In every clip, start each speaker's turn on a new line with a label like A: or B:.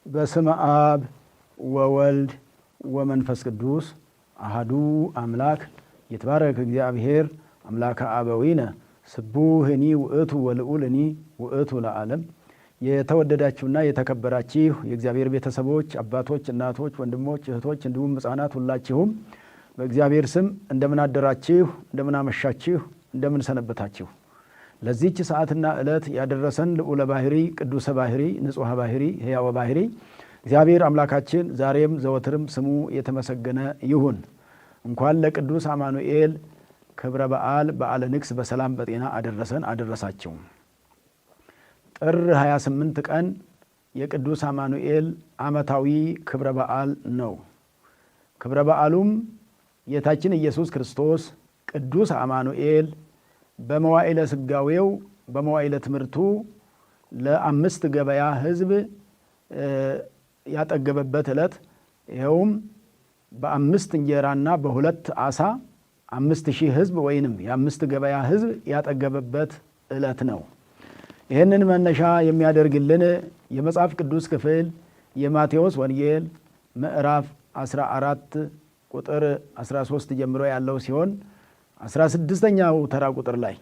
A: በስመ አብ ወወልድ ወመንፈስ ቅዱስ አሐዱ አምላክ ይትባረክ እግዚአብሔር አምላከ አበዊነ ስቡህኒ ውእቱ ወልዑልኒ ውእቱ ለዓለም። የተወደዳችሁና የተከበራችሁ የእግዚአብሔር ቤተሰቦች አባቶች፣ እናቶች፣ ወንድሞች፣ እህቶች እንዲሁም ሕፃናት ሁላችሁም በእግዚአብሔር ስም እንደምን አደራችሁ፣ እንደምን አመሻችሁ፣ እንደምን ሰነበታችሁ። ለዚህች ሰዓትና ዕለት ያደረሰን ልዑለ ባህሪ ቅዱሰ ባህሪ ንጹሐ ባህሪ ሕያወ ባህሪ እግዚአብሔር አምላካችን ዛሬም ዘወትርም ስሙ የተመሰገነ ይሁን። እንኳን ለቅዱስ አማኑኤል ክብረ በዓል በዓለ ንግስ በሰላም በጤና አደረሰን አደረሳቸው። ጥር 28 ቀን የቅዱስ አማኑኤል ዓመታዊ ክብረ በዓል ነው። ክብረ በዓሉም ጌታችን ኢየሱስ ክርስቶስ ቅዱስ አማኑኤል በመዋዕለ ስጋዌው በመዋዕለ ትምህርቱ ለአምስት ገበያ ሕዝብ ያጠገበበት ዕለት፣ ይኸውም በ5 እንጀራና በ2 ዓሣ 5000 ሕዝብ ወይንም የአምስት ገበያ ሕዝብ ያጠገበበት ዕለት ነው። ይህንን መነሻ የሚያደርግልን የመጽሐፍ ቅዱስ ክፍል የማቴዎስ ወንጌል ምዕራፍ 14 ቁጥር 13 ጀምሮ ያለው ሲሆን 16ኛው ተራ ቁጥር ላይ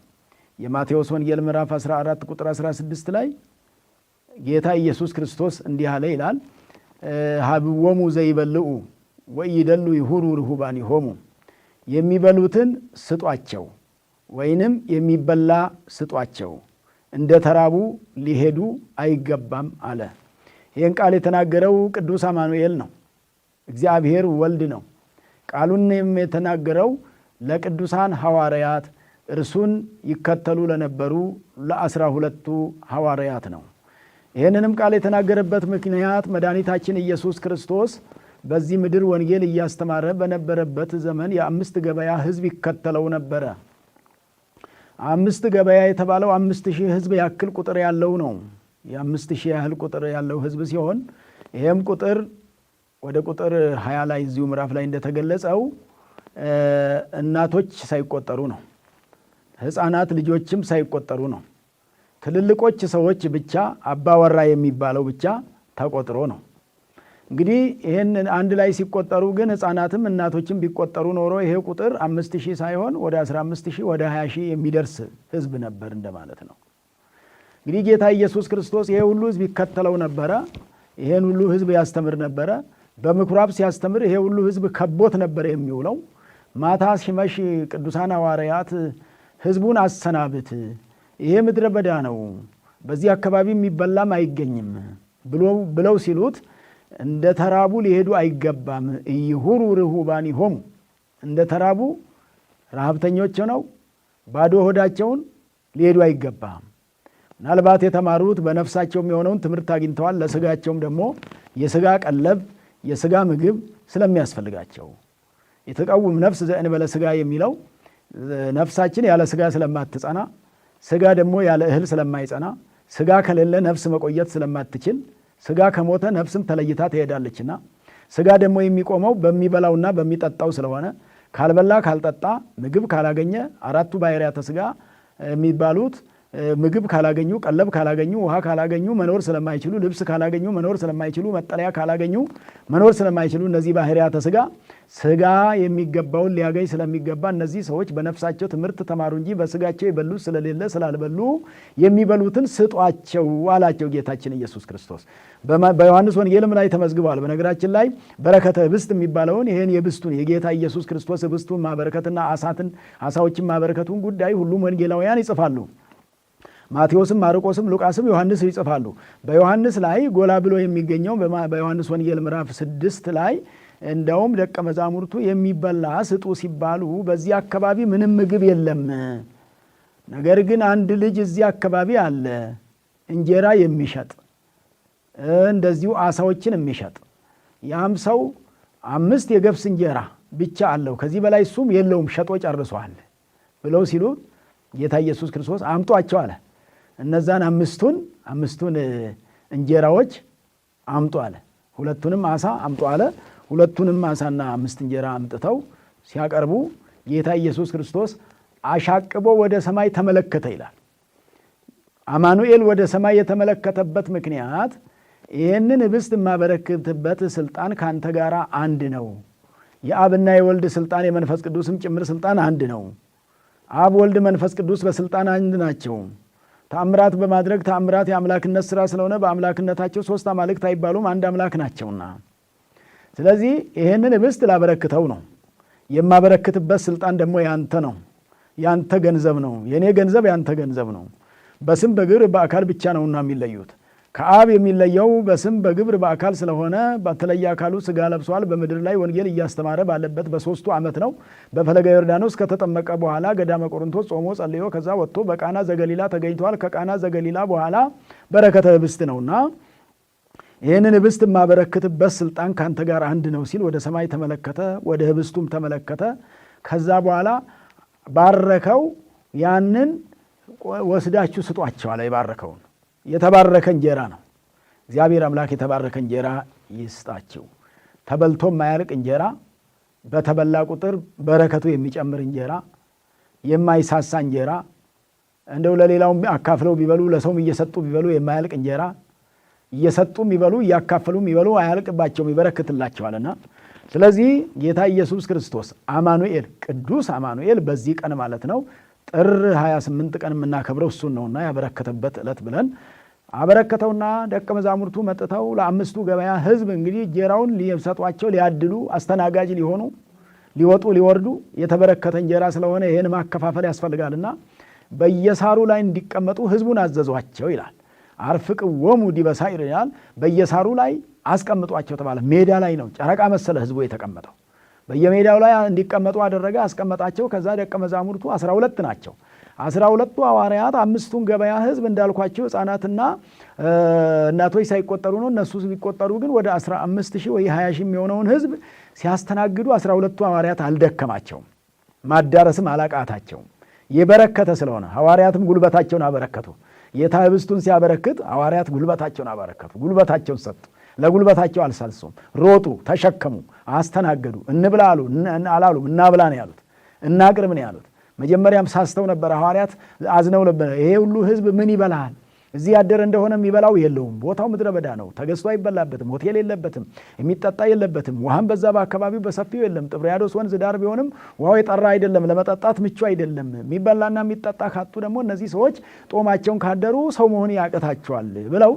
A: የማቴዎስ ወንጌል ምዕራፍ 14 ቁጥር 16 ላይ ጌታ ኢየሱስ ክርስቶስ እንዲህ አለ ይላል። ሀብዎሙ ዘይበልዑ ወኢይደሉ ይሁሩ ርሁባኒሆሙ፣ የሚበሉትን ስጧቸው ወይንም የሚበላ ስጧቸው፣ እንደ ተራቡ ሊሄዱ አይገባም አለ። ይህን ቃል የተናገረው ቅዱስ አማኑኤል ነው። እግዚአብሔር ወልድ ነው። ቃሉንም የተናገረው ለቅዱሳን ሐዋርያት እርሱን ይከተሉ ለነበሩ ለ12ቱ ሐዋርያት ነው። ይህንንም ቃል የተናገረበት ምክንያት መድኃኒታችን ኢየሱስ ክርስቶስ በዚህ ምድር ወንጌል እያስተማረ በነበረበት ዘመን የአምስት ገበያ ሕዝብ ይከተለው ነበረ። 5 ገበያ የተባለው 5000 ሕዝብ ያክል ቁጥር ያለው ነው። የ5000 ያህል ቁጥር ያለው ሕዝብ ሲሆን ይህም ቁጥር ወደ ቁጥር 20 ላይ እዚሁ ምዕራፍ ላይ እንደተገለጸው እናቶች ሳይቆጠሩ ነው። ሕፃናት ልጆችም ሳይቆጠሩ ነው። ትልልቆች ሰዎች ብቻ አባወራ የሚባለው ብቻ ተቆጥሮ ነው። እንግዲህ ይህን አንድ ላይ ሲቆጠሩ ግን ሕፃናትም እናቶችም ቢቆጠሩ ኖሮ ይሄ ቁጥር 5000 ሳይሆን ወደ 15000 ወደ 20000 የሚደርስ ሕዝብ ነበር እንደማለት ነው። እንግዲህ ጌታ ኢየሱስ ክርስቶስ ይሄ ሁሉ ሕዝብ ይከተለው ነበረ። ይሄን ሁሉ ሕዝብ ያስተምር ነበረ። በምኩራብ ሲያስተምር ይሄ ሁሉ ሕዝብ ከቦት ነበር የሚውለው። ማታ ሲመሽ ቅዱሳን ሐዋርያት ሕዝቡን አሰናብት፣ ይሄ ምድረ በዳ ነው፣ በዚህ አካባቢ የሚበላም አይገኝም ብለው ሲሉት እንደ ተራቡ ሊሄዱ አይገባም፣ ኢይሁሩ ርሁባኒሆሙ፣ እንደ ተራቡ ረሃብተኞች ነው ባዶ ሆዳቸውን ሊሄዱ አይገባም። ምናልባት የተማሩት በነፍሳቸው የሚሆነውን ትምህርት አግኝተዋል። ለስጋቸውም ደግሞ የስጋ ቀለብ የስጋ ምግብ ስለሚያስፈልጋቸው የተቃውም ነፍስ ዘእንበለ ስጋ የሚለው ነፍሳችን ያለ ስጋ ስለማትጸና፣ ስጋ ደግሞ ያለ እህል ስለማይጸና፣ ስጋ ከሌለ ነፍስ መቆየት ስለማትችል፣ ስጋ ከሞተ ነፍስም ተለይታ ትሄዳለችና፣ ስጋ ደግሞ የሚቆመው በሚበላውና በሚጠጣው ስለሆነ ካልበላ ካልጠጣ ምግብ ካላገኘ 4ቱ ባህርያተ ስጋ የሚባሉት ምግብ ካላገኙ፣ ቀለብ ካላገኙ፣ ውሃ ካላገኙ መኖር ስለማይችሉ፣ ልብስ ካላገኙ መኖር ስለማይችሉ፣ መጠለያ ካላገኙ መኖር ስለማይችሉ እነዚህ ባህርያተ ስጋ ስጋ የሚገባውን ሊያገኝ ስለሚገባ እነዚህ ሰዎች በነፍሳቸው ትምህርት ተማሩ እንጂ በስጋቸው የበሉ ስለሌለ ስላልበሉ የሚበሉትን ስጧቸው አላቸው ጌታችን ኢየሱስ ክርስቶስ። በዮሐንስ ወንጌልም ላይ ተመዝግቧል። በነገራችን ላይ በረከተ ህብስት የሚባለውን ይህን የህብስቱን የጌታ ኢየሱስ ክርስቶስ ህብስቱን ማበረከትና አሳዎችን ማበረከቱን ጉዳይ ሁሉም ወንጌላውያን ይጽፋሉ። ማቴዎስም ማርቆስም ሉቃስም ዮሐንስ ይጽፋሉ። በዮሐንስ ላይ ጎላ ብሎ የሚገኘው በዮሐንስ ወንጌል ምዕራፍ 6 ላይ እንደውም ደቀ መዛሙርቱ የሚበላ ስጡ ሲባሉ በዚህ አካባቢ ምንም ምግብ የለም፣ ነገር ግን አንድ ልጅ እዚህ አካባቢ አለ እንጀራ የሚሸጥ እንደዚሁ አሳዎችን የሚሸጥ፣ ያም ሰው 5 የገብስ እንጀራ ብቻ አለው፣ ከዚህ በላይ እሱም የለውም ሸጦ ጨርሷል ብለው ሲሉ ጌታ ኢየሱስ ክርስቶስ አምጧቸው አለ። እነዛን አምስቱን እንጀራዎች አምጡ አለ። 2ቱንም ዓሣ አምጡ አለ። 2ቱንም ዓሣና 5 እንጀራ አምጥተው ሲያቀርቡ ጌታ ኢየሱስ ክርስቶስ አሻቅቦ ወደ ሰማይ ተመለከተ ይላል። አማኑኤል ወደ ሰማይ የተመለከተበት ምክንያት ይህንን ህብስት የማበረክትበት ስልጣን ካንተ ጋር አንድ ነው። የአብና የወልድ ስልጣን የመንፈስ ቅዱስም ጭምር ስልጣን አንድ ነው። አብ፣ ወልድ፣ መንፈስ ቅዱስ በስልጣን አንድ ናቸው። ተአምራት በማድረግ ተአምራት የአምላክነት ስራ ስለሆነ በአምላክነታቸው ሶስት አማልክት አይባሉም፣ አንድ አምላክ ናቸውና። ስለዚህ ይህንን ህብስት ላበረክተው ነው። የማበረክትበት ስልጣን ደግሞ ያንተ ነው፣ ያንተ ገንዘብ ነው። የእኔ ገንዘብ ያንተ ገንዘብ ነው። በስም በግብር በአካል ብቻ ነውና የሚለዩት። ከአብ የሚለየው በስም በግብር በአካል ስለሆነ በተለየ አካሉ ስጋ ለብሷል። በምድር ላይ ወንጌል እያስተማረ ባለበት በ3ቱ ዓመት ነው። በፈለገ ዮርዳኖስ ከተጠመቀ በኋላ ገዳመ ቆሮንቶስ ጾሞ ጸልዮ ከዛ ወጥቶ በቃና ዘገሊላ ተገኝቷል። ከቃና ዘገሊላ በኋላ በረከተ ህብስት ነውና ይህንን ህብስት የማበረክትበት ስልጣን ካንተ ጋር አንድ ነው ሲል ወደ ሰማይ ተመለከተ፣ ወደ ህብስቱም ተመለከተ። ከዛ በኋላ ባረከው። ያንን ወስዳችሁ ስጧቸው አለ። የባረከውን የተባረከ እንጀራ ነው። እግዚአብሔር አምላክ የተባረከ እንጀራ ይስጣቸው። ተበልቶ የማያልቅ እንጀራ፣ በተበላ ቁጥር በረከቱ የሚጨምር እንጀራ፣ የማይሳሳ እንጀራ፣ እንደው ለሌላው አካፍለው ቢበሉ ለሰውም እየሰጡ ቢበሉ የማያልቅ እንጀራ፣ እየሰጡ የሚበሉ እያካፈሉ የሚበሉ አያልቅባቸውም፣ ይበረክትላቸዋልና። ስለዚህ ጌታ ኢየሱስ ክርስቶስ አማኑኤል፣ ቅዱስ አማኑኤል በዚህ ቀን ማለት ነው ጥር 28 ቀን የምናከብረው እሱን ነውና ያበረከተበት ዕለት ብለን አበረከተውና ደቀ መዛሙርቱ መጥተው ለአምስቱ ገበያ ህዝብ እንግዲህ እንጀራውን ሊሰጧቸው ሊያድሉ አስተናጋጅ ሊሆኑ ሊወጡ ሊወርዱ የተበረከተ እንጀራ ስለሆነ ይህን ማከፋፈል ያስፈልጋልና በየሳሩ ላይ እንዲቀመጡ ህዝቡን አዘዟቸው ይላል። አርፍቅዎሙ ዲበ ሳዕር ይላል። በየሳሩ ላይ አስቀምጧቸው ተባለ። ሜዳ ላይ ነው፣ ጨረቃ መሰለ ህዝቡ የተቀመጠው። በየሜዳው ላይ እንዲቀመጡ አደረገ፣ አስቀመጣቸው። ከዛ ደቀ መዛሙርቱ 12 ናቸው። 12ቱ ሐዋርያት አምስቱን ገበያ ህዝብ እንዳልኳቸው ህፃናትና እናቶች ሳይቆጠሩ ነው። እነሱ ቢቆጠሩ ግን ወደ 15,000 ወይ 20,000 የሚሆነውን ህዝብ ሲያስተናግዱ 12ቱ ሐዋርያት አልደከማቸውም፣ ማዳረስም አላቃታቸውም። የበረከተ ስለሆነ ሐዋርያትም ጉልበታቸውን አበረከቱ። ጌታ ህብስቱን ሲያበረክት ሐዋርያት ጉልበታቸውን አበረከቱ፣ ጉልበታቸውን ሰጡ። ለጉልበታቸው አልሳልሱም፣ ሮጡ፣ ተሸከሙ፣ አስተናገዱ። እንብላ አሉ፣ አላሉም። እናብላ ነው ያሉት፣ እናቅርብ ነው ያሉት። መጀመሪያም ሳስተው ነበር ሐዋርያት፣ አዝነው ነበር። ይሄ ሁሉ ህዝብ ምን ይበላል? እዚህ ያደረ እንደሆነ የሚበላው የለውም። ቦታው ምድረ በዳ ነው፣ ተገዝቶ አይበላበትም፣ ሆቴል የለበትም፣ የሚጠጣ የለበትም። ውሃም በዛ በአካባቢው በሰፊው የለም። ጥብርያዶስ ወንዝ ዳር ቢሆንም ውሃው የጠራ አይደለም፣ ለመጠጣት ምቹ አይደለም። የሚበላና የሚጠጣ ካጡ ደግሞ እነዚህ ሰዎች ጦማቸውን ካደሩ ሰው መሆን ያቅታቸዋል ብለው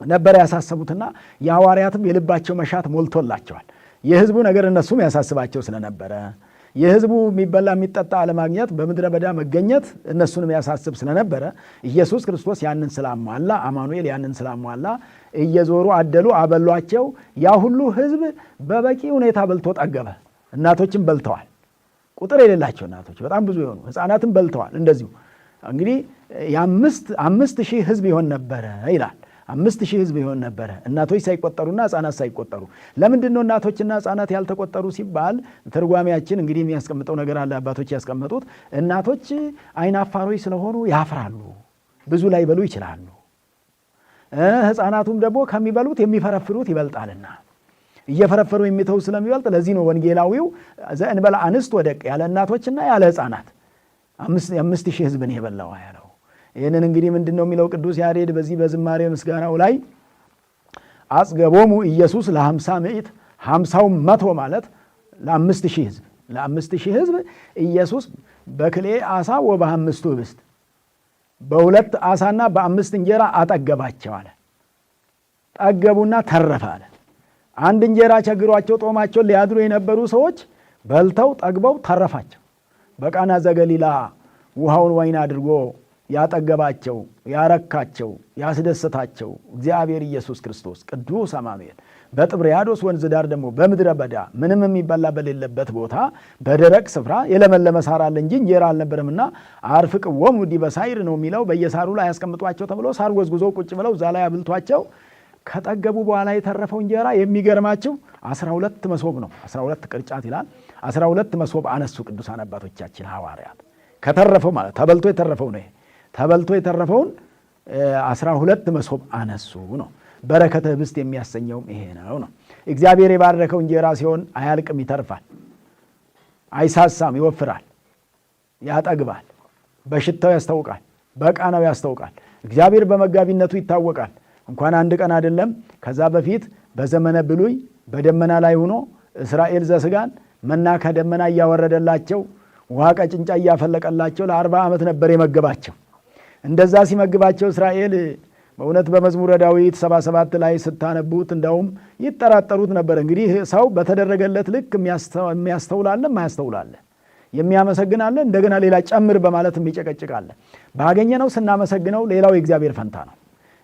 A: ነበር ያሳሰቡትና የሐዋርያትም የልባቸው መሻት ሞልቶላቸዋል። የህዝቡ ነገር እነሱም ያሳስባቸው ስለነበረ የህዝቡ የሚበላ የሚጠጣ አለማግኘት፣ በምድረ በዳ መገኘት እነሱንም ያሳስብ ስለነበረ ኢየሱስ ክርስቶስ ያንን ስላሟላ፣ አማኑኤል ያንን ስላሟላ እየዞሩ አደሉ፣ አበሏቸው። ያ ሁሉ ህዝብ በበቂ ሁኔታ በልቶ ጠገበ። እናቶችም በልተዋል፣ ቁጥር የሌላቸው እናቶች በጣም ብዙ የሆኑ ህፃናትም በልተዋል። እንደዚሁ እንግዲህ የ5,000 ህዝብ ይሆን ነበረ ይላል። 5,000 ህዝብ ይሆን ነበረ፣ እናቶች ሳይቆጠሩና ህፃናት ሳይቆጠሩ። ለምንድን ነው እናቶችና ህፃናት ያልተቆጠሩ ሲባል ትርጓሜያችን እንግዲህ የሚያስቀምጠው ነገር አለ። አባቶች ያስቀመጡት እናቶች አይናፋሮች ስለሆኑ ያፍራሉ፣ ብዙ ላይ በሉ ይችላሉ። ህፃናቱም ደግሞ ከሚበሉት የሚፈረፍሩት ይበልጣልና እየፈረፈሩ የሚተው ስለሚበልጥ፣ ለዚህ ነው ወንጌላዊው ዘእንበለ አንስት ወደቅ ያለ እናቶችና ያለ ህፃናት 5,000 ህዝብ ነው የበላው ያለው። ይህንን እንግዲህ ምንድን ነው የሚለው ቅዱስ ያሬድ በዚህ በዝማሬ ምስጋናው ላይ አጽገቦሙ ኢየሱስ ለ50 ምዕት፣ 50 መቶ ማለት ለ5,000 ህዝብ፣ ለ5,000 ህዝብ ኢየሱስ በክልኤ ዓሣ ወበ5 ህብስት፣ በ2 ዓሣና በ5 እንጀራ አጠገባቸው አለ። ጠገቡና ተረፈ አለ። አንድ እንጀራ ቸግሯቸው ጦማቸውን ሊያድሩ የነበሩ ሰዎች በልተው ጠግበው ተረፋቸው። በቃና ዘገሊላ ውሃውን ወይን አድርጎ ያጠገባቸው፣ ያረካቸው፣ ያስደሰታቸው እግዚአብሔር ኢየሱስ ክርስቶስ ቅዱስ አማኑኤል በጥብርያዶስ ወንዝ ዳር ደግሞ በምድረ በዳ ምንም የሚበላ በሌለበት ቦታ በደረቅ ስፍራ የለመለመ ሳር አለ እንጂ እንጀራ አልነበረምና አርፍቅዎሙ ዲበ ሳዕር ነው የሚለው። በየሳሩ ላይ ያስቀምጧቸው ተብሎ ሳር ጎዝጉዘው ቁጭ ብለው እዛ ላይ አብልቷቸው ከጠገቡ በኋላ የተረፈው እንጀራ የሚገርማቸው 12 መሶብ ነው። 12 ቅርጫት ይላል። 12 መሶብ አነሱ ቅዱሳን አባቶቻችን ሐዋርያት። ከተረፈው ማለት ተበልቶ የተረፈው ነው። ተበልቶ የተረፈውን 12 መሶብ አነሱ ነው። በረከተ ህብስት የሚያሰኘውም ይሄ ነው። እግዚአብሔር የባረከው እንጀራ ሲሆን አያልቅም፣ ይተርፋል፣ አይሳሳም፣ ይወፍራል፣ ያጠግባል፣ በሽታው ያስታውቃል፣ በቃናው ያስታውቃል። እግዚአብሔር በመጋቢነቱ ይታወቃል። እንኳን አንድ ቀን አይደለም። ከዛ በፊት በዘመነ ብሉይ በደመና ላይ ሆኖ እስራኤል ዘስጋን መና ከደመና እያወረደላቸው ውሃ ቀጭንጫ እያፈለቀላቸው ለ40 ዓመት ነበር የመገባቸው። እንደዛ ሲመግባቸው እስራኤል በእውነት በመዝሙረ ዳዊት 77 ላይ ስታነቡት እንዳውም ይጠራጠሩት ነበር። እንግዲህ ሰው በተደረገለት ልክ የሚያስተውላለ ማያስተውላለ፣ የሚያመሰግናለ እንደገና ሌላ ጨምር በማለት የሚጨቀጭቃለ። ባገኘነው ስናመሰግነው ሌላው የእግዚአብሔር ፈንታ ነው።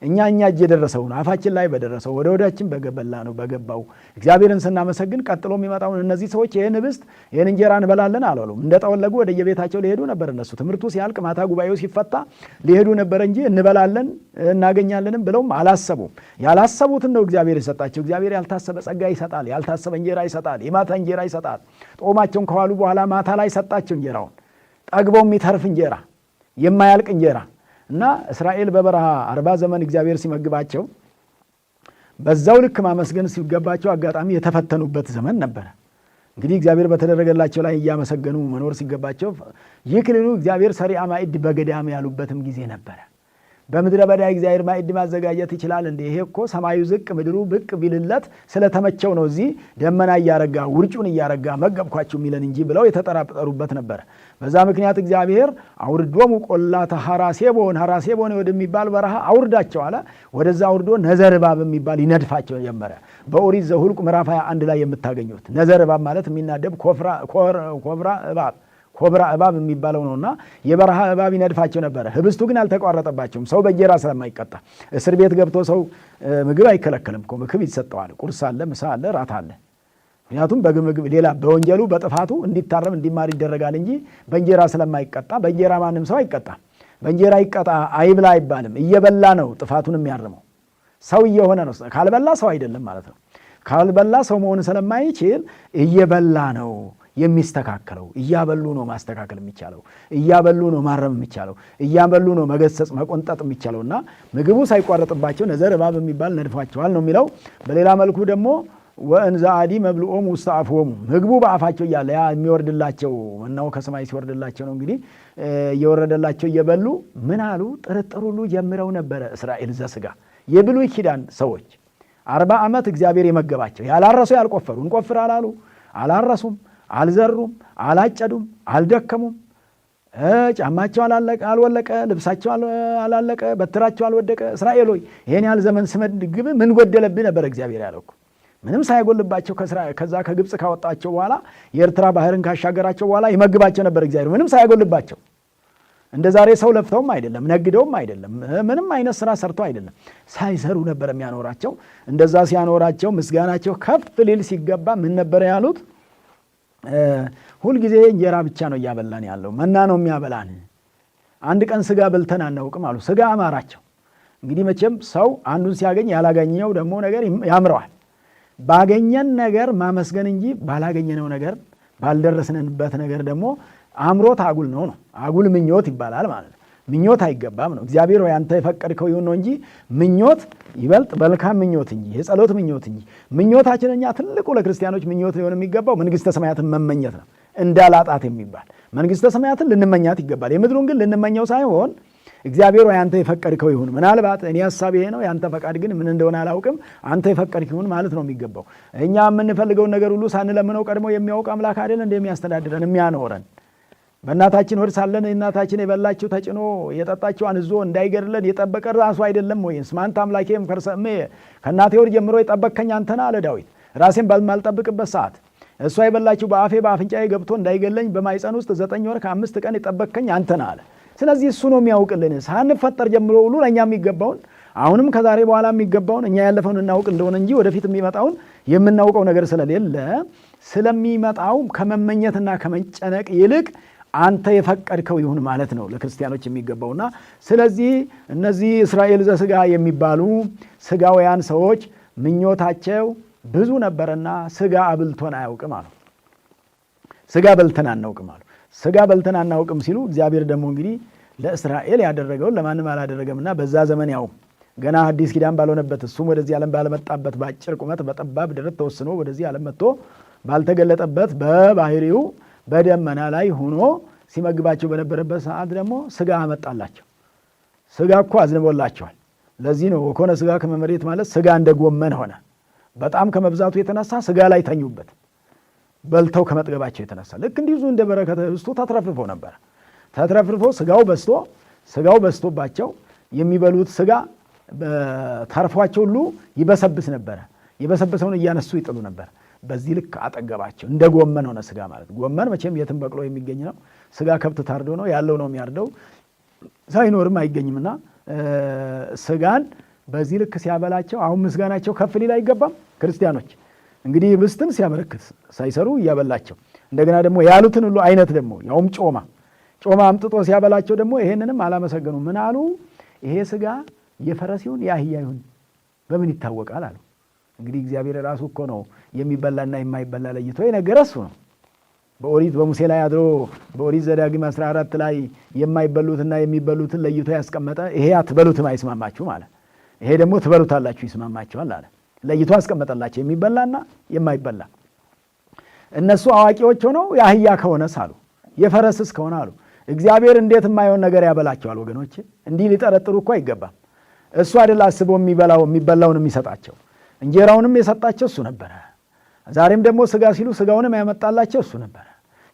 A: እኛ እጅ የደረሰውን አፋችን ላይ በደረሰው ወደ ወዳችን በገበላ ነው በገባው እግዚአብሔርን ስናመሰግን ቀጥሎ የሚመጣውን እነዚህ ሰዎች ይህን ህብስት ይህን እንጀራ እንበላለን አላሉም። እንደጠወለጉ ወደ የቤታቸው ሊሄዱ ነበር። እነሱ ትምህርቱ ሲያልቅ ማታ ጉባኤው ሲፈታ ሊሄዱ ነበር እንጂ እንበላለን እናገኛለንም ብለውም አላሰቡም። ያላሰቡትን ነው እግዚአብሔር የሰጣቸው። እግዚአብሔር ያልታሰበ ጸጋ ይሰጣል፣ ያልታሰበ እንጀራ ይሰጣል፣ የማታ እንጀራ ይሰጣል። ጦማቸውን ከዋሉ በኋላ ማታ ላይ ሰጣቸው እንጀራውን፣ ጠግበው የሚተርፍ እንጀራ፣ የማያልቅ እንጀራ እና እስራኤል በበረሃ 40 ዘመን እግዚአብሔር ሲመግባቸው በዛው ልክ ማመስገን ሲገባቸው አጋጣሚ የተፈተኑበት ዘመን ነበረ። እንግዲህ እግዚአብሔር በተደረገላቸው ላይ እያመሰገኑ መኖር ሲገባቸው ይክልሉ እግዚአብሔር ሰሪዓ ማዕድ በገዳም ያሉበትም ጊዜ ነበረ። በምድረ በዳ እግዚአብሔር ማዕድ ማዘጋጀት ይችላል እንዴ? ይሄ እኮ ሰማዩ ዝቅ ምድሩ ብቅ ቢልለት ስለተመቸው ነው እዚህ ደመና እያረጋ ውርጩን እያረጋ መገብኳችሁ የሚለን እንጂ ብለው የተጠራጠሩበት ነበረ። በዛ ምክንያት እግዚአብሔር አውርዶሙ ቆላተ ሐራሴቦን ወደሚባል በረሃ አውርዳቸው አለ። ወደዛ አውርዶ ነዘር እባብ የሚባል ይነድፋቸው ጀመረ። በኦሪት ዘኍልቍ ምዕራፍ 21 ላይ የምታገኙት ነዘር እባብ ማለት የሚናደብ ኮብራ እባብ የሚባለው ነውና የበረሃ እባብ ይነድፋቸው ነበረ። ህብስቱ ግን አልተቋረጠባቸውም። ሰው በእንጀራ ስለማይቀጣ እስር ቤት ገብቶ ሰው ምግብ አይከለከልም እኮ ምግብ ይሰጠዋል። ቁርስ አለ፣ ምሳ አለ፣ ራት አለ። ምክንያቱም በምግብ ሌላ በወንጀሉ በጥፋቱ እንዲታረም እንዲማር ይደረጋል እንጂ በእንጀራ ስለማይቀጣ በእንጀራ ማንም ሰው አይቀጣም። በእንጀራ ይቀጣ አይብላ አይባልም። እየበላ ነው ጥፋቱን የሚያርመው። ሰው እየሆነ ነው። ካልበላ ሰው አይደለም ማለት ነው። ካልበላ ሰው መሆን ስለማይችል እየበላ ነው የሚስተካከለው። እያበሉ ነው ማስተካከል የሚቻለው። እያበሉ ነው ማረም የሚቻለው። እያበሉ ነው መገሰጽ መቆንጠጥ የሚቻለውና ምግቡ ሳይቋረጥባቸው ነዘር እባብ የሚባል ነድፏቸዋል ነው የሚለው። በሌላ መልኩ ደግሞ ወእንዘ አዲ መብልዖሙ ውስተ አፍዎሙ ምግቡ በአፋቸው እያለ ያ የሚወርድላቸው መናው ከሰማይ ሲወርድላቸው ነው እንግዲህ እየወረደላቸው እየበሉ ምን አሉ? ጥርጥር ሁሉ ጀምረው ነበረ እስራኤል ዘሥጋ የብሉይ ኪዳን ሰዎች 40 ዓመት እግዚአብሔር የመገባቸው ያላረሱ ያልቆፈሩ እንቆፍር አላሉ፣ አላረሱም፣ አልዘሩም፣ አላጨዱም፣ አልደከሙም። ጫማቸው አልወለቀ፣ ልብሳቸው አላለቀ፣ በትራቸው አልወደቀ። እስራኤል ሆይ ይሄን ያህል ዘመን ስመግብ ምን ጎደለብህ ነበር እግዚአብሔር ያለው እኮ። ምንም ሳይጎልባቸው ከዛ ከግብፅ ካወጣቸው በኋላ የኤርትራ ባህርን ካሻገራቸው በኋላ ይመግባቸው ነበር እግዚአብሔር ምንም ሳይጎልባቸው። እንደ ዛሬ ሰው ለፍተውም አይደለም፣ ነግደውም አይደለም፣ ምንም አይነት ስራ ሰርተው አይደለም፣ ሳይሰሩ ነበር የሚያኖራቸው። እንደዛ ሲያኖራቸው ምስጋናቸው ከፍ ሊል ሲገባ ምን ነበር ያሉት? ሁልጊዜ እንጀራ ብቻ ነው እያበላን ያለው፣ መና ነው የሚያበላን፣ አንድ ቀን ስጋ በልተን አናውቅም አሉ። ስጋ አማራቸው። እንግዲህ መቼም ሰው አንዱን ሲያገኝ ያላገኘው ደግሞ ነገር ያምረዋል። ባገኘን ነገር ማመስገን እንጂ ባላገኘነው ነገር ባልደረስንበት ነገር ደግሞ አምሮት አጉል ነው። አጉል ምኞት ይባላል ማለት ነው። ምኞት አይገባም ነው። እግዚአብሔር ወይ አንተ የፈቀድከው ይሁን ነው እንጂ ምኞት ይበልጥ መልካም ምኞት እንጂ የጸሎት ምኞት እንጂ ምኞታችን እኛ ትልቁ ለክርስቲያኖች ምኞት ሊሆን የሚገባው መንግስተ ሰማያትን መመኘት ነው። እንዳላጣት የሚባል መንግስተ ሰማያትን ልንመኛት ይገባል። የምድሩን ግን ልንመኘው ሳይሆን እግዚአብሔር ወይ አንተ የፈቀድከው ይሁን፣ ምናልባት እኔ ሐሳብ ይሄ ነው ያንተ ፈቃድ ግን ምን እንደሆነ አላውቅም፣ አንተ የፈቀድከው ይሁን ማለት ነው የሚገባው። እኛ የምንፈልገውን ነገር ሁሉ ሳንለምነው ቀድሞ የሚያውቅ አምላክ አይደል እንደሚያስተዳድረን የሚያኖረን። በእናታችን ሆድ ሳለን እናታችን የበላችው ተጭኖ የጠጣችው አንዞ እንዳይገድለን የጠበቀ ራሱ አይደለም ወይስ? ማንተ አምላኬም ከርሰሜ ከእናቴ ሆድ ጀምሮ የጠበቅከኝ አንተ ነህ አለ ዳዊት። ራሴን ባልማልጠብቅበት ሰዓት እሷ የበላችው በአፌ በአፍንጫዬ ገብቶ እንዳይገለኝ በማይፀን ውስጥ 9 ወር ከ5 ቀን የጠበቅከኝ አንተ ነህ አለ። ስለዚህ እሱ ነው የሚያውቅልን። ሳንፈጠር ጀምሮ ሁሉ ለእኛ የሚገባውን አሁንም ከዛሬ በኋላ የሚገባውን እኛ ያለፈውን እናውቅ እንደሆነ እንጂ ወደፊት የሚመጣውን የምናውቀው ነገር ስለሌለ ስለሚመጣው ከመመኘትና ከመጨነቅ ይልቅ አንተ የፈቀድከው ይሁን ማለት ነው ለክርስቲያኖች የሚገባውና ስለዚህ እነዚህ እስራኤል ዘሥጋ የሚባሉ ስጋውያን ሰዎች ምኞታቸው ብዙ ነበርና ስጋ አብልቶን አያውቅም አሉ። ስጋ በልተን አናውቅም አሉ። ስጋ በልተን አናውቅም ሲሉ እግዚአብሔር ደግሞ እንግዲህ ለእስራኤል ያደረገውን ለማንም አላደረገምና በዛ ዘመን ያው ገና አዲስ ኪዳን ባልሆነበት እሱም ወደዚህ ዓለም ባለመጣበት በአጭር ቁመት በጠባብ ደረት ተወስኖ ወደዚህ ዓለም መጥቶ ባልተገለጠበት በባህሪው በደመና ላይ ሆኖ ሲመግባቸው በነበረበት ሰዓት ደግሞ ስጋ አመጣላቸው። ስጋ እኮ አዝንቦላቸዋል። ለዚህ ነው ወኮነ ሥጋ ከመ መሬት ማለት ሥጋ እንደ ጎመን ሆነ። በጣም ከመብዛቱ የተነሳ ሥጋ ላይ ተኙበት፣ በልተው ከመጥገባቸው የተነሳ። ልክ እንዲሁ እንደ በረከተ ኅብስቱ ተትረፍርፎ ነበር። ተትረፍርፎ ሥጋው በዝቶባቸው የሚበሉት ሥጋ ተርፏቸው ሁሉ ይበሰብስ ነበረ። የበሰበሰውን እያነሱ ይጥሉ ነበር። በዚህ ልክ አጠገባቸው። እንደ ጎመን ሆነ ሥጋ ማለት። ጎመን መቼም የትም በቅሎ የሚገኝ ነው። ሥጋ ከብት ታርዶ ነው ያለው ነው የሚያርደው፣ ሳይኖርም አይገኝምና ሥጋን በዚህ ልክ ሲያበላቸው አሁን ምስጋናቸው ከፍ ሊል አይገባም? ክርስቲያኖች እንግዲህ ኅብስትን ሲያበረክት ሳይሰሩ እያበላቸው እንደገና ደግሞ ያሉትን ሁሉ አይነት ደግሞ ያውም ጮማ አምጥቶ ሲያበላቸው ደግሞ ይሄንንም አላመሰገኑ። ምን አሉ? ይሄ ሥጋ የፈረስ ይሁን የአህያ ይሁን በምን ይታወቃል አሉ። እንግዲህ እግዚአብሔር ራሱ እኮ ነው የሚበላና የማይበላ ለይቶ የነገረ እሱ ነው። በኦሪት በሙሴ ላይ አድሮ በኦሪት ዘዳግም 14 ላይ የማይበሉትና የሚበሉትን ለይቶ ያስቀመጠ። ይሄ አትበሉትም አይስማማችሁ ማለት፣ ይሄ ደግሞ ትበሉታላችሁ ይስማማችኋል አለ። ለይቶ ያስቀመጠላቸው የሚበላና የማይበላ። እነሱ አዋቂዎች ሆነው የአህያ ከሆነስ አሉ፣ የፈረስስ ከሆነ አሉ። እግዚአብሔር እንዴት የማይሆን ነገር ያበላቸዋል? ወገኖች እንዲህ ሊጠረጥሩ እኮ አይገባም። እሱ አይደል አስቦ የሚበላውን የሚሰጣቸው? እንጀራውንም የሰጣቸው እሱ ነበረ። ዛሬም ደግሞ ሥጋ ሲሉ ሥጋውንም ያመጣላቸው እሱ ነበረ።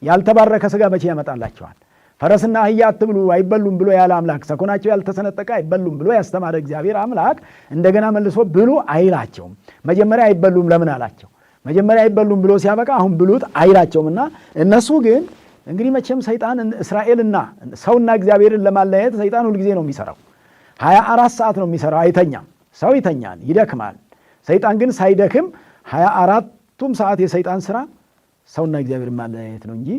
A: ያልተባረከ ሥጋ መቼ ያመጣላቸዋል? ፈረስና አህያ አትብሉ አይበሉም ብሎ ያለ አምላክ፣ ሰኮናቸው ያልተሰነጠቀ አይበሉም ብሎ ያስተማረ እግዚአብሔር አምላክ እንደገና መልሶ ብሉ አይላቸውም። መጀመሪያ አይበሉም ለምን አላቸው? መጀመሪያ አይበሉም ብሎ ሲያበቃ አሁን ብሉት አይላቸውምና እነሱ ግን እንግዲህ መቼም ሰይጣን እስራኤልና ሰውና እግዚአብሔርን ለማለያየት ሰይጣን ሁልጊዜ ነው የሚሰራው። 24 ሰዓት ነው የሚሰራው፣ አይተኛም። ሰው ይተኛል፣ ይደክማል። ሰይጣን ግን ሳይደክም 24ቱም ሰዓት የሰይጣን ስራ ሰውና እግዚአብሔርን ማለያየት ነው እንጂ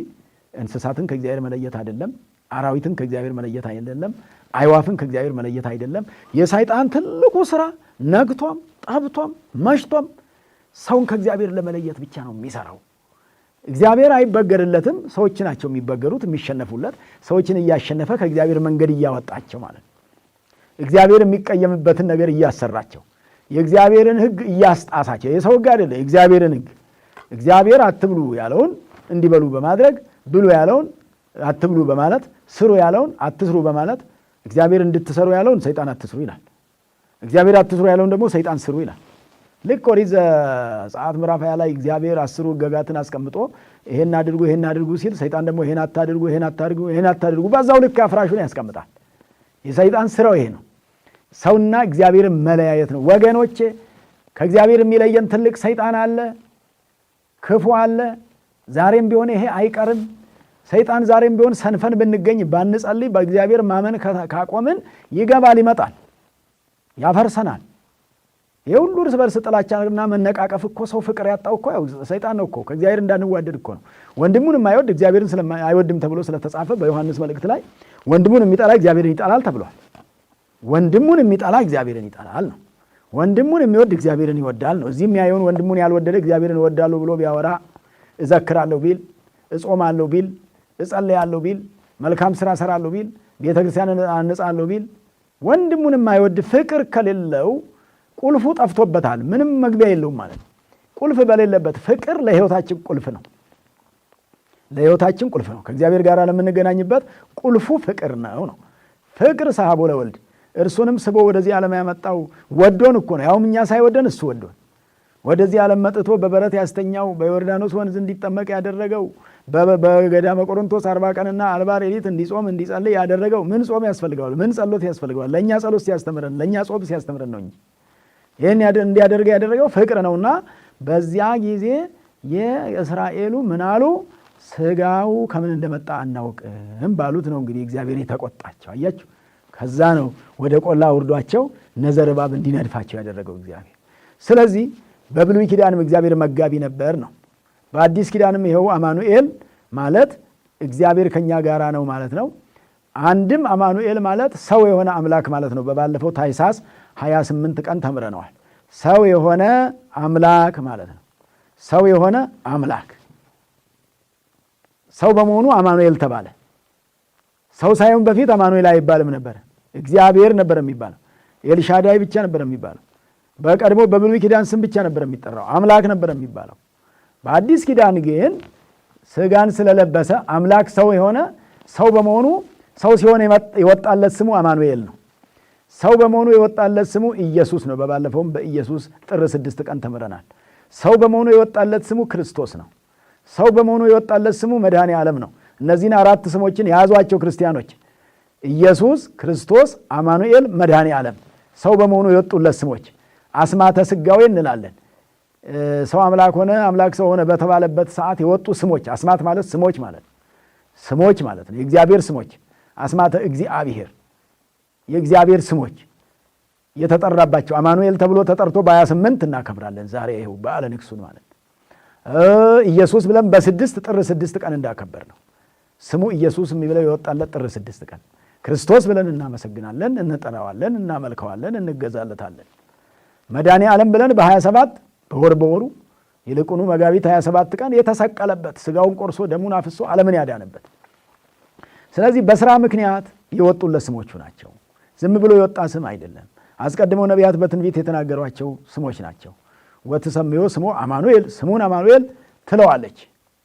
A: እንስሳትን ከእግዚአብሔር መለየት አይደለም። አራዊትን ከእግዚአብሔር መለየት አይደለም። አይዋፍን ከእግዚአብሔር መለየት አይደለም። የሰይጣን ትልቁ ስራ ነግቶም ጠብቶም መሽቶም ሰውን ከእግዚአብሔር ለመለየት ብቻ ነው የሚሰራው። እግዚአብሔር አይበገርለትም። ሰዎች ናቸው የሚበገሩት፣ የሚሸነፉለት። ሰዎችን እያሸነፈ ከእግዚአብሔር መንገድ እያወጣቸው ማለት ነው። እግዚአብሔር የሚቀየምበትን ነገር እያሰራቸው፣ የእግዚአብሔርን ሕግ እያስጣሳቸው። የሰው ሕግ አይደለም፣ የእግዚአብሔርን ሕግ። እግዚአብሔር አትብሉ ያለውን እንዲበሉ በማድረግ ብሉ ያለውን አትብሉ በማለት ስሩ ያለውን አትስሩ በማለት እግዚአብሔር እንድትሰሩ ያለውን ሰይጣን አትስሩ ይላል። እግዚአብሔር አትስሩ ያለውን ደግሞ ሰይጣን ስሩ ይላል። ልክ ኦሪት ዘጸአት ምዕራፍ 20 ላይ እግዚአብሔር 10 ሕግጋትን አስቀምጦ ይሄን አድርጉ ሲል ሰይጣን ደግሞ ይሄን አታድርጉ በዛው ልክ አፍራሹን ያስቀምጣል። የሰይጣን ስራው ይሄ ነው። ሰውና እግዚአብሔርን መለያየት ነው። ወገኖቼ ከእግዚአብሔር የሚለየን ትልቅ ሰይጣን አለ፣ ክፉ አለ። ዛሬም ቢሆን ይሄ አይቀርም። ሰይጣን ዛሬም ቢሆን ሰንፈን ብንገኝ ባንጸልይ በእግዚአብሔር ማመን ካቆምን ይገባል፣ ይመጣል፣ ያፈርሰናል። ይህ ሁሉ እርስ በርስ ጥላቻና መነቃቀፍ እኮ ሰው ፍቅር ያጣው እኮ ያው ሰይጣን ነው እኮ። ከእግዚአብሔር እንዳንዋደድ እኮ ነው። ወንድሙን የማይወድ እግዚአብሔርን አይወድም ተብሎ ስለተጻፈ በዮሐንስ መልእክት ላይ ወንድሙን የሚጠላ እግዚአብሔርን ይጠላል ተብሏል። ወንድሙን የሚጠላ እግዚአብሔርን ይጠላል ነው። ወንድሙን የሚወድ እግዚአብሔርን ይወዳል ነው። እዚህ የሚያየውን ወንድሙን ያልወደደ እግዚአብሔርን እወዳለሁ ብሎ ቢያወራ፣ እዘክራለሁ ቢል፣ እጾማለሁ ቢል፣ እጸልያለሁ ቢል፣ መልካም ስራ እሰራለሁ ቢል፣ ቤተክርስቲያንን አነጻለሁ ቢል፣ ወንድሙን የማይወድ ፍቅር ከሌለው ቁልፉ ጠፍቶበታል። ምንም መግቢያ የለውም ማለት ነው። ቁልፍ በሌለበት ፍቅር ለሕይወታችን ቁልፍ ነው። ለሕይወታችን ቁልፍ ነው። ከእግዚአብሔር ጋር ለምንገናኝበት ቁልፉ ፍቅር ነው። ፍቅር ሰሐቦ ለወልድ፣ እርሱንም ስቦ ወደዚህ ዓለም ያመጣው ወዶን እኮ ነው። ያውም እኛ ሳይወደን እሱ ወዶን ወደዚህ ዓለም መጥቶ በበረት ያስተኛው፣ በዮርዳኖስ ወንዝ እንዲጠመቅ ያደረገው፣ በገዳመ ቆሮንቶስ 40 ቀንና 40 ሌሊት እንዲጾም እንዲጸልይ ያደረገው። ምን ጾም ያስፈልገዋል? ምን ጸሎት ያስፈልገዋል? ለእኛ ጸሎት ሲያስተምረን፣ ለእኛ ጾም ሲያስተምረን ነው እንጂ ይህን እንዲያደርግ ያደረገው ፍቅር ነውና በዚያ ጊዜ የእስራኤሉ ምን አሉ? ሥጋው ከምን እንደመጣ አናውቅም ባሉት ነው እንግዲህ እግዚአብሔር የተቆጣቸው። አያችሁ፣ ከዛ ነው ወደ ቆላ አውርዷቸው ነዘር እባብ እንዲነድፋቸው ያደረገው እግዚአብሔር። ስለዚህ በብሉይ ኪዳንም እግዚአብሔር መጋቢ ነበር ነው። በአዲስ ኪዳንም ይኸው አማኑኤል ማለት እግዚአብሔር ከኛ ጋራ ነው ማለት ነው። አንድም አማኑኤል ማለት ሰው የሆነ አምላክ ማለት ነው። በባለፈው ታኅሳስ 28 ቀን ተምረነዋል። ሰው የሆነ አምላክ ማለት ነው። ሰው የሆነ አምላክ ሰው በመሆኑ አማኑኤል ተባለ። ሰው ሳይሆን በፊት አማኑኤል አይባልም ነበር፣ እግዚአብሔር ነበር የሚባለው። ኤልሻዳይ ብቻ ነበር የሚባለው። በቀድሞ በብሉይ ኪዳን ስም ብቻ ነበር የሚጠራው፣ አምላክ ነበር የሚባለው። በአዲስ ኪዳን ግን ሥጋን ስለለበሰ አምላክ ሰው የሆነ ሰው በመሆኑ ሰው ሲሆን የወጣለት ስሙ አማኑኤል ነው። ሰው በመሆኑ የወጣለት ስሙ ኢየሱስ ነው። በባለፈውም በኢየሱስ ጥር 6 ቀን ተምረናል። ሰው በመሆኑ የወጣለት ስሙ ክርስቶስ ነው። ሰው በመሆኑ የወጣለት ስሙ መድኃኔ ዓለም ነው። እነዚህን 4 ስሞችን የያዟቸው ክርስቲያኖች ኢየሱስ፣ ክርስቶስ፣ አማኑኤል፣ መድኃኔ ዓለም ሰው በመሆኑ የወጡለት ስሞች አስማተ ስጋዌ እንላለን። ሰው አምላክ ሆነ፣ አምላክ ሰው ሆነ በተባለበት ሰዓት የወጡ ስሞች። አስማት ማለት ስሞች ማለት ነው። ስሞች ማለት ነው፣ የእግዚአብሔር ስሞች። አስማተ እግዚአብሔር የእግዚአብሔር ስሞች የተጠራባቸው። አማኑኤል ተብሎ ተጠርቶ በ28 እናከብራለን ዛሬ ይኸው በዓለ ንግሡን ማለት ነው። ኢየሱስ ብለን በ6 ጥር 6 ቀን እንዳከበር ነው። ስሙ ኢየሱስ የሚብለው የወጣለት ጥር 6 ቀን። ክርስቶስ ብለን እናመሰግናለን፣ እንጠራዋለን፣ እናመልከዋለን፣ እንገዛለታለን። መድኃኔ ዓለም ብለን በ27 በወሩ ይልቁኑ መጋቢት 27 ቀን የተሰቀለበት ስጋውን ቆርሶ ደሙን አፍሶ ዓለምን ያዳነበት። ስለዚህ በስራ ምክንያት የወጡለት ስሞቹ ናቸው። ዝም ብሎ የወጣ ስም አይደለም። አስቀድመው ነቢያት በትንቢት የተናገሯቸው ስሞች ናቸው። ወትሰምዮ ስሞ አማኑኤል፣ ስሙን አማኑኤል ትለዋለች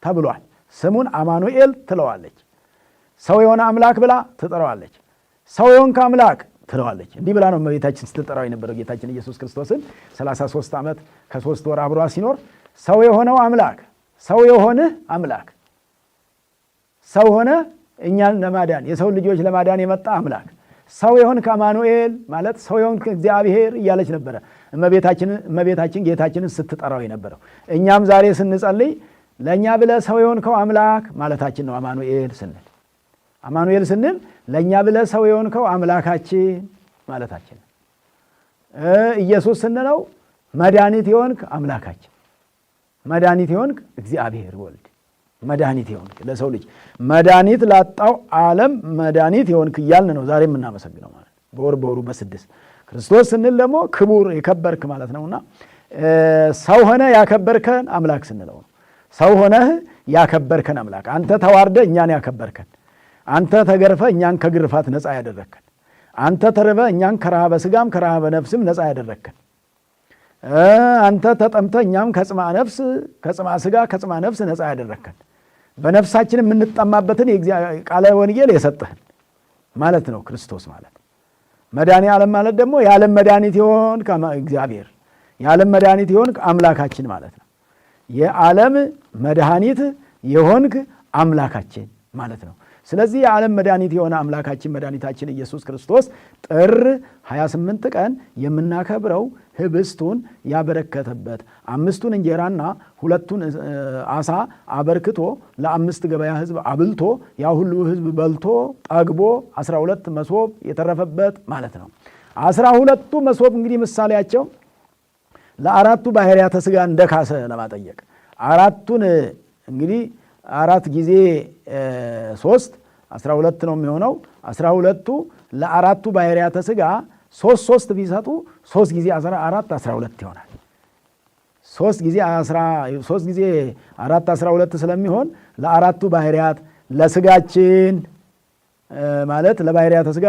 A: ተብሏል። ስሙን አማኑኤል ትለዋለች። ሰው የሆነ አምላክ ብላ ትጠራዋለች። ሰው የሆንክ አምላክ ትለዋለች። እንዲህ ብላ ነው እመቤታችን ስትጠራው የነበረው ጌታችን ኢየሱስ ክርስቶስን 33 ዓመት ከ3 ወር አብሯ ሲኖር ሰው የሆነው አምላክ፣ ሰው የሆንህ አምላክ፣ ሰው ሆነ እኛን ለማዳን የሰው ልጆች ለማዳን የመጣ አምላክ፣ ሰው የሆንክ አማኑኤል ማለት ሰው የሆንክ እግዚአብሔር እያለች ነበረ እመቤታችን ጌታችንን ስትጠራው የነበረው። እኛም ዛሬ ስንጸልይ ለእኛ ብለህ ሰው የሆንከው አምላክ ማለታችን ነው። አማኑኤል ስንል ለእኛ ብለህ ሰው የሆንከው አምላካችን ማለታችን። ኢየሱስ ስንለው መድኃኒት የሆንክ አምላካችን፣ መድኃኒት የሆንክ እግዚአብሔር ወልድ፣ መድኃኒት የሆንክ ለሰው ልጅ መድኃኒት ላጣው ዓለም መድኃኒት የሆንክ እያልን ነው ዛሬ የምናመሰግነው ማለት በወሩ በ6 ክርስቶስ ስንል ደግሞ ክቡር የከበርክ ማለት ነውና ሰው ሆነ ያከበርከን አምላክ ስንለው ነው። ሰው ሆነህ ያከበርከን አምላክ፣ አንተ ተዋርደ እኛን ያከበርከን፣ አንተ ተገርፈ እኛን ከግርፋት ነፃ ያደረከን፣ አንተ ተርበ እኛን ከረሃበ ሥጋም ከረሃበ ነፍስም ነፃ ያደረከን፣ አንተ ተጠምተ እኛም ከጽማ ነፍስ ከጽማ ሥጋ ከጽማ ነፍስ ነፃ ያደረከን፣ በነፍሳችን የምንጠማበትን ቃለ ወንጌል የሰጠህን ማለት ነው ክርስቶስ ማለት። መድኃኔ ዓለም ማለት ደግሞ የዓለም መድኃኒት የሆንክ እግዚአብሔር፣ የዓለም መድኃኒት የሆንክ አምላካችን ማለት ነው። የዓለም መድኃኒት የሆንክ አምላካችን ማለት ነው። ስለዚህ የዓለም መድኃኒት የሆነ አምላካችን መድኃኒታችን ኢየሱስ ክርስቶስ ጥር 28 ቀን የምናከብረው ህብስቱን ያበረከተበት 5ቱን እንጀራና 2ቱን ዓሣ አበርክቶ ለ5 ገበያ ህዝብ አብልቶ ያ ሁሉ ህዝብ በልቶ ጠግቦ 12 መሶብ የተረፈበት ማለት ነው። 12ቱ መሶብ እንግዲህ ምሳሌያቸው ለ4ቱ ባህርያተ ሥጋ እንደካሰ ለማጠየቅ 4ቱን እንግዲህ 4 ጊዜ 3 12 ነው የሚሆነው። 12ቱ ለ4ቱ ባህርያተ ሥጋ 3 ቢሰጡ 3 ጊዜ 14 12 ይሆናል። 3 ጊዜ 4 12 ስለሚሆን ለ4ቱ ባህርያት ለሥጋችን ማለት ለባህርያተ ሥጋ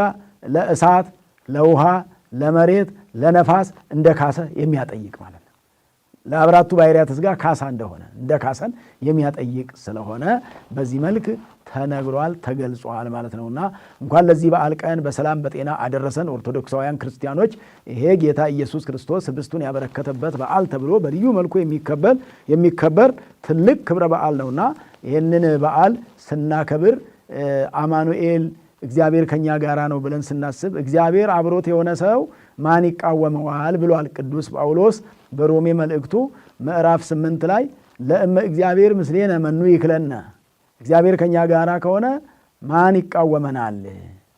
A: ለእሳት፣ ለውሃ፣ ለመሬት፣ ለነፋስ እንደ ካሰ የሚያጠይቅ ማለት ነው። ለ4ቱ ባህርያተ ሥጋ ካሳ እንደሆነ እንደ ካሰን የሚያጠይቅ ስለሆነ በዚህ መልክ ተነግሯል፣ ተገልጿል ማለት ነውና እንኳን ለዚህ በዓል ቀን በሰላም በጤና አደረሰን። ኦርቶዶክሳውያን ክርስቲያኖች ይሄ ጌታ ኢየሱስ ክርስቶስ ህብስቱን ያበረከተበት በዓል ተብሎ በልዩ መልኩ የሚከበር ትልቅ ክብረ በዓል ነውና ይህንን በዓል ስናከብር አማኑኤል እግዚአብሔር ከኛ ጋራ ነው ብለን ስናስብ እግዚአብሔር አብሮት የሆነ ሰው ማን ይቃወመዋል ብሏል ቅዱስ ጳውሎስ በሮሜ መልእክቱ ምዕራፍ 8 ላይ ለእመ እግዚአብሔር ምስሌነ መኑ ይክለነ፣ እግዚአብሔር ከኛ ጋራ ከሆነ ማን ይቃወመናል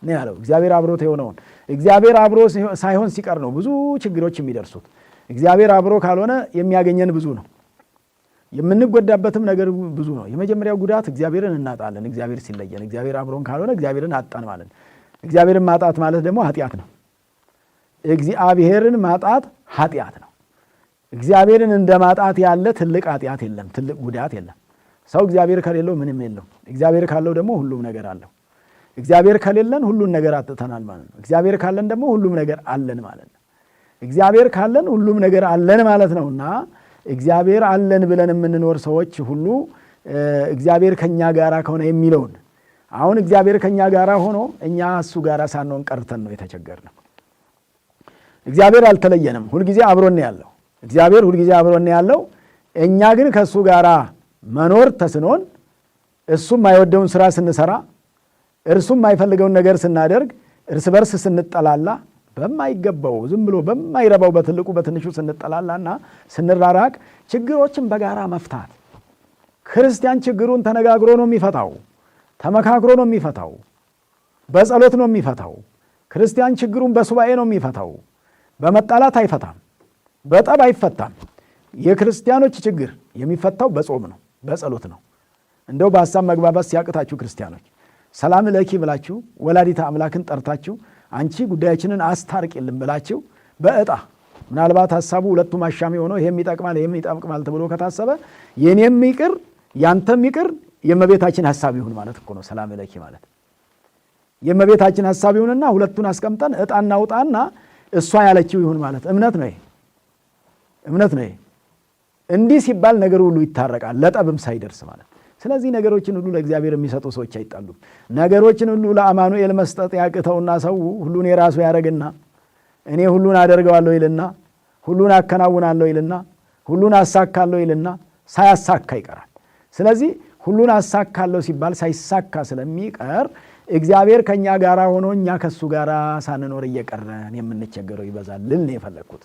A: ነው ያለው። እግዚአብሔር አብሮት የሆነውን እግዚአብሔር አብሮ ሳይሆን ሲቀር ነው ብዙ ችግሮች የሚደርሱት። እግዚአብሔር አብሮ ካልሆነ የሚያገኘን ብዙ ነው፣ የምንጎዳበትም ነገር ብዙ ነው። የመጀመሪያው ጉዳት እግዚአብሔርን እናጣለን። እግዚአብሔር ሲለየን፣ እግዚአብሔር አብሮን ካልሆነ እግዚአብሔርን አጣን ማለት ነው። እግዚአብሔርን ማጣት ማለት ደግሞ ኃጢአት ነው። እግዚአብሔርን ማጣት ኃጢአት ነው። እግዚአብሔርን እንደ ማጣት ያለ ትልቅ ኃጢአት የለም፣ ትልቅ ጉዳት የለም። ሰው እግዚአብሔር ከሌለው ምንም የለው። እግዚአብሔር ካለው ደግሞ ሁሉም ነገር አለው። እግዚአብሔር ከሌለን ሁሉን ነገር አጥተናል ማለት ነው። እግዚአብሔር ካለን ደግሞ ሁሉም ነገር አለን ማለት ነው። እግዚአብሔር ካለን ሁሉም ነገር አለን ማለት ነውና እግዚአብሔር አለን ብለን የምንኖር ሰዎች ሁሉ እግዚአብሔር ከኛ ጋራ ከሆነ የሚለውን አሁን እግዚአብሔር ከኛ ጋራ ሆኖ እኛ እሱ ጋራ ሳንሆን ቀርተን ነው የተቸገርነው። እግዚአብሔር አልተለየንም። ሁልጊዜ አብሮን ያለው እግዚአብሔር ሁልጊዜ አብሮን ያለው። እኛ ግን ከእሱ ጋር መኖር ተስኖን እሱ የማይወደውን ስራ ስንሰራ፣ እርሱ የማይፈልገውን ነገር ስናደርግ፣ እርስ በርስ ስንጠላላ፣ በማይገባው ዝም ብሎ በማይረባው በትልቁ በትንሹ ስንጠላላና ስንራራቅ ችግሮችን በጋራ መፍታት። ክርስቲያን ችግሩን ተነጋግሮ ነው የሚፈታው፣ ተመካክሮ ነው የሚፈታው፣ በጸሎት ነው የሚፈታው። ክርስቲያን ችግሩን በሱባኤ ነው የሚፈታው። በመጣላት አይፈታም፣ በጠብ አይፈታም። የክርስቲያኖች ችግር የሚፈታው በጾም ነው፣ በጸሎት ነው። እንደው በሐሳብ መግባባት ሲያቅታችሁ ክርስቲያኖች ሰላም ለኪ ብላችሁ ወላዲተ አምላክን ጠርታችሁ አንቺ ጉዳያችንን አስታርቂልን ብላችሁ በዕጣ ምናልባት ሐሳቡ ሁለቱም አሻሚ ሆኖ ይሄም ይጠቅማል ይሄም ይጠቅማል ተብሎ ከታሰበ የኔም ይቅር ያንተም ይቅር የእመቤታችን ሐሳብ ይሁን ማለት እኮ ነው። ሰላም ለኪ ማለት የእመቤታችን ሐሳብ ይሁንና ሁለቱን አስቀምጠን ዕጣ እናውጣና እሷ ያለችው ይሁን ማለት እምነት ነው። እምነት ነው። እንዲህ ሲባል ነገር ሁሉ ይታረቃል፣ ለጠብም ሳይደርስ ማለት። ስለዚህ ነገሮችን ሁሉ ለእግዚአብሔር የሚሰጡ ሰዎች አይጣሉም። ነገሮችን ሁሉ ለአማኑኤል መስጠት ያቅተውና ሰው ሁሉን የራሱ ያደረግና እኔ ሁሉን አደርገዋለሁ ይልና ሁሉን አከናውናለሁ ይልና ሁሉን አሳካለሁ ይልና ሳያሳካ ይቀራል። ስለዚህ ሁሉን አሳካለሁ ሲባል ሳይሳካ ስለሚቀር እግዚአብሔር ከኛ ጋር ሆኖ እኛ ከሱ ጋር ሳንኖር እየቀረን የምንቸገረው ይበዛል ልል ነው የፈለግኩት።